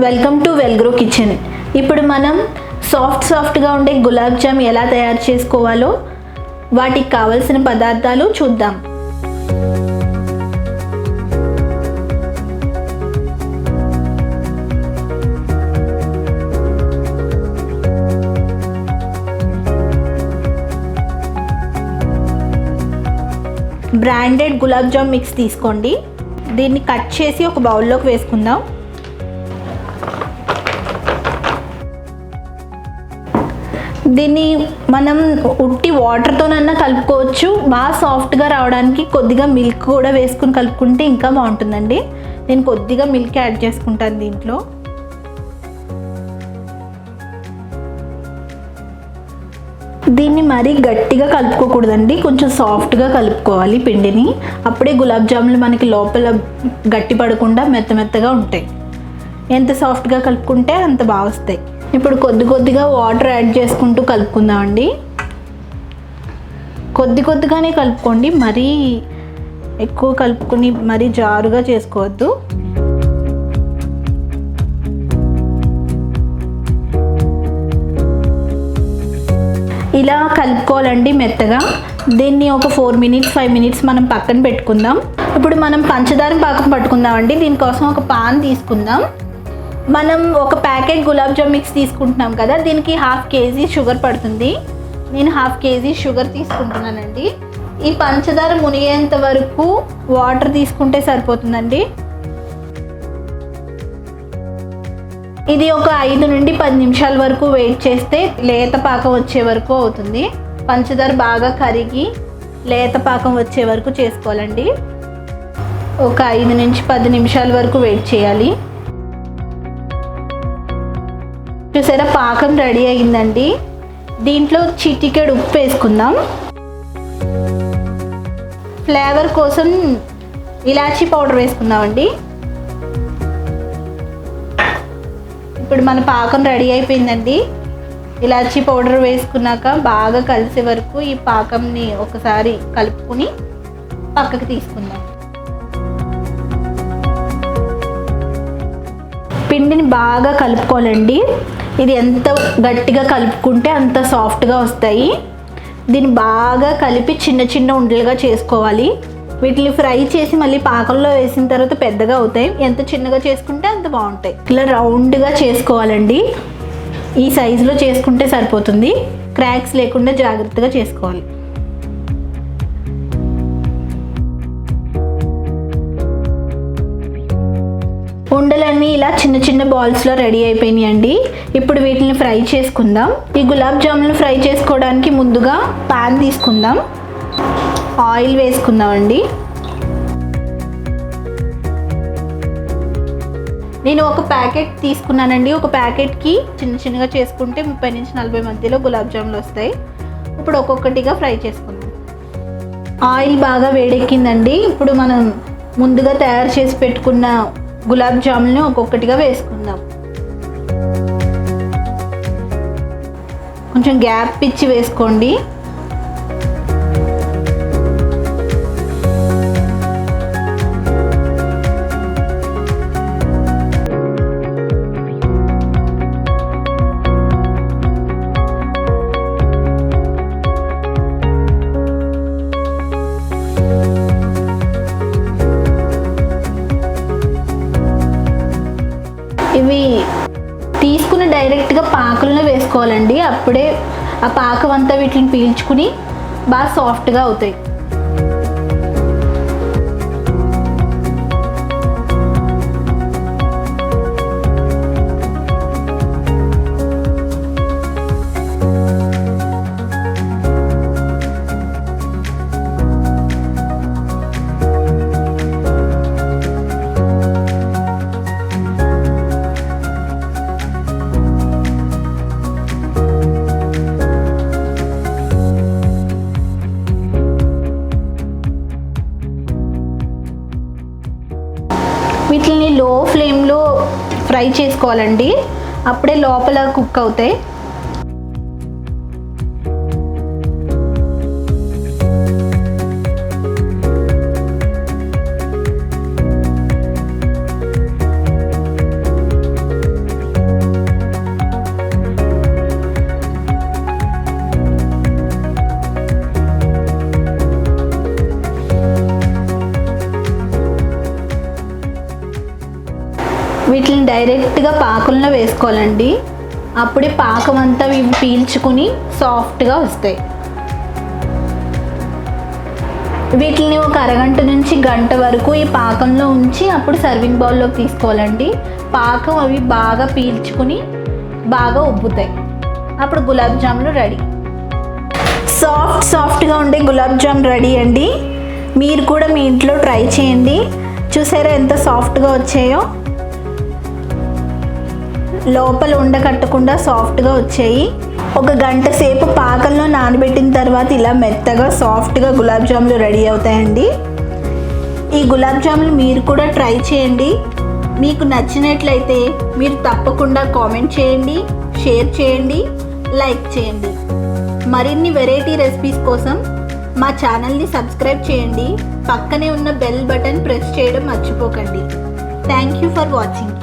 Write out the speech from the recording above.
Welcome to వెల్గ్రో kitchen. ఇప్పుడు మనం సాఫ్ట్గా ఉండే గులాబ్ జామ్ ఎలా తయారు చేసుకోవాలో వాటికి కావాల్సిన పదార్థాలు చూద్దాం. బ్రాండెడ్ గులాబ్ జామ్ మిక్స్ తీసుకోండి. దీన్ని కట్ చేసి ఒక బౌల్లోకి వేసుకుందాం. దీన్ని మనం ఉట్టి వాటర్తోనన్నా కలుపుకోవచ్చు. బాగా సాఫ్ట్గా రావడానికి కొద్దిగా మిల్క్ కూడా వేసుకుని కలుపుకుంటే ఇంకా బాగుంటుందండి. నేను కొద్దిగా మిల్క్ యాడ్ చేసుకుంటాను దీంట్లో. దీన్ని మరీ గట్టిగా కలుపుకోకూడదండి, కొంచెం సాఫ్ట్గా కలుపుకోవాలి పిండిని. అప్పుడే గులాబ్ జాములు మనకి లోపల గట్టి పడకుండా మెత్తగా ఉంటాయి. ఎంత సాఫ్ట్గా కలుపుకుంటే అంత బాగా వస్తాయి. ఇప్పుడు కొద్దిగా వాటర్ యాడ్ చేసుకుంటూ కలుపుకుందామండి. కొద్దిగానే కలుపుకోండి, మరీ ఎక్కువ కలుపుకొని మరీ జారుగా చేసుకోవద్దు. ఇలా కలుపుకోవాలండి మెత్తగా. దీన్ని ఒక 4 minutes 5 minutes మనం పక్కన పెట్టుకుందాం. ఇప్పుడు మనం పంచదార పాకం పట్టుకుందామండి. దీనికోసం ఒక పాన్ తీసుకుందాం. మనం ఒక ప్యాకెట్ గులాబ్ జామ్ మిక్స్ తీసుకుంటున్నాం కదా, దీనికి 1/2 kg షుగర్ పడుతుంది. నేను 1/2 kg షుగర్ తీసుకుంటున్నానండి. ఈ పంచదార మునిగేంత వరకు వాటర్ తీసుకుంటే సరిపోతుందండి. ఇది ఒక 5 నుండి 10 నిమిషాల వరకు వెయిట్ చేస్తే లేత పాకం వచ్చే వరకు అవుతుంది. పంచదార బాగా కరిగి లేత పాకం వచ్చే వరకు చేసుకోవాలండి. ఒక 5 నుంచి 10 నిమిషాల వరకు వెయిట్ చేయాలి. చూసారా, పాకం రెడీ అయిందండి. దీంట్లో చిటికెడు ఉప్పు వేసుకుందాం. ఫ్లేవర్ కోసం ఇలాచీ పౌడర్ వేసుకుందామండి. ఇప్పుడు మన పాకం రెడీ అయిపోయిందండి. ఇలాచీ పౌడర్ వేసుకున్నాక బాగా కలిసే వరకు ఈ పాకంని ఒకసారి కలుపుకుని పక్కకి తీసుకుందాం. పిండిని బాగా కలుపుకోవాలండి. ఇది ఎంత గట్టిగా కలుపుకుంటే అంత సాఫ్ట్గా వస్తాయి. దీన్ని బాగా కలిపి చిన్న ఉండలుగా చేసుకోవాలి. వీటిని ఫ్రై చేసి మళ్ళీ పాకంలో వేసిన తర్వాత పెద్దగా అవుతాయి. ఎంత చిన్నగా చేసుకుంటే అంత బాగుంటాయి. ఇలా రౌండ్గా చేసుకోవాలండి. ఈ సైజులో చేసుకుంటే సరిపోతుంది. క్రాక్స్ లేకుండా జాగ్రత్తగా చేసుకోవాలి. ఉండలన్నీ ఇలా చిన్న బాల్స్లో రెడీ అయిపోయినాయండి. ఇప్పుడు వీటిని ఫ్రై చేసుకుందాం. ఈ గులాబ్ జాములు ఫ్రై చేసుకోవడానికి ముందుగా పాన్ తీసుకుందాం. ఆయిల్ వేసుకుందామండి. నేను ఒక ప్యాకెట్ తీసుకున్నానండి. ఒక ప్యాకెట్కి చిన్నగా చేసుకుంటే 30 నుంచి 40 మధ్యలో గులాబ్ జాములు వస్తాయి. ఇప్పుడు ఒక్కొక్కటిగా ఫ్రై చేసుకుందాం. ఆయిల్ బాగా వేడెక్కిందండి. ఇప్పుడు మనం ముందుగా తయారు చేసి పెట్టుకున్న గులాబ్ జాములని ఒక్కొక్కటిగా వేసుకుందాం. కొంచెం గ్యాప్ ఇచ్చి వేసుకోండి. ఇవి తీసుకుని డైరెక్ట్గా పాకంలో వేసుకోవాలండి. అప్పుడే ఆ పాకం అంతా వీటిని పీల్చుకుని బాగా సాఫ్ట్గా అవుతాయి. వీటిని లో ఫ్లేమ్లో ఫ్రై చేసుకోవాలండి. అప్పుడే లోపల కుక్ అవుతాయి. వీటిని డైరెక్ట్గా పాకంలో వేసుకోవాలండి. అప్పుడే పాకం అంతా ఇవి పీల్చుకుని సాఫ్ట్గా వస్తాయి. వీటిని ఒక అరగంట నుంచి గంట వరకు ఈ పాకంలో ఉంచి అప్పుడు సర్వింగ్ బౌల్లోకి తీసుకోవాలండి. పాకం అవి బాగా పీల్చుకుని బాగా ఉబ్బుతాయి. అప్పుడు గులాబ్ జాములు రెడీ. సాఫ్ట్గా ఉండే గులాబ్ జామ్ రెడీ అండి. మీరు కూడా మీ ఇంట్లో ట్రై చేయండి. చూసారా ఎంత సాఫ్ట్గా వచ్చాయో, లోపల ఉండకట్టకుండా సాఫ్ట్గా వచ్చాయి. ఒక గంట సేపు పాకంలో నానబెట్టిన తర్వాత ఇలా మెత్తగా సాఫ్ట్గా గులాబ్ జాములు రెడీ అవుతాయండి. ఈ గులాబ్ జాములు మీరు కూడా ట్రై చేయండి. మీకు నచ్చినట్లయితే మీరు తప్పకుండా కామెంట్ చేయండి, షేర్ చేయండి, లైక్ చేయండి. మరిన్ని వెరైటీ రెసిపీస్ కోసం మా ఛానల్ని సబ్స్క్రైబ్ చేయండి. పక్కనే ఉన్న బెల్ బటన్ ప్రెస్ చేయడం మర్చిపోకండి. Thank you for watching.